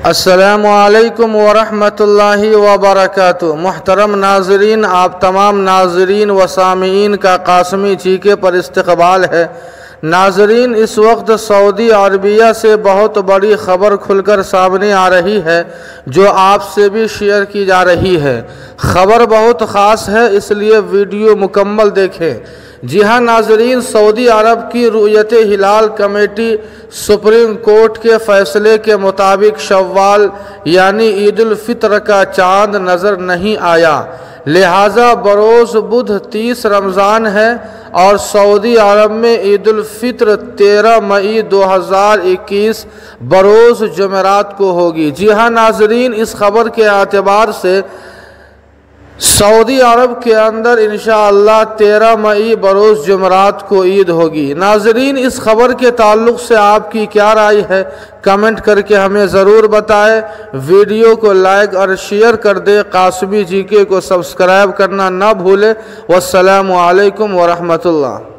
अस्सलामु अलैकुम वरहमतुल्लाहि वबरकातुहू। मुहतरम नाज़रीन, आप तमाम नाज़रीन व सामीईन का कासमी चीके पर इस्तकबाल है। नाज़रीन, इस वक्त सऊदी अरबिया से बहुत बड़ी ख़बर खुलकर सामने आ रही है जो आपसे भी शेयर की जा रही है। ख़बर बहुत ख़ास है, इसलिए वीडियो मुकम्मल देखें। जी हाँ नाज़रीन, सऊदी अरब की रुयत हिलाल कमेटी सुप्रीम कोर्ट के फ़ैसले के मुताबिक शव्वाल यानी ईद उल फित्र का चाँद नज़र नहीं आया, लिहाजा बरोज़ बुध 30 रमज़ान है और सऊदी अरब में ईद उल फित्र 13 मई 2021 बरोज़ जुमेरात को होगी। जी हाँ नाज़रीन, इस ख़बर के एतबार से सऊदी अरब के अंदर इंशाअल्लाह 13 मई बरोज़ जुमेरात को ईद होगी। नाज़रीन, इस ख़बर के ताल्लुक़ से आपकी क्या राय है, कमेंट करके हमें ज़रूर बताएं। वीडियो को लाइक और शेयर कर दें। कासमी जीके को सब्सक्राइब करना ना भूलें। वस्सलामु अलैकुम वरहमतुल्लाह।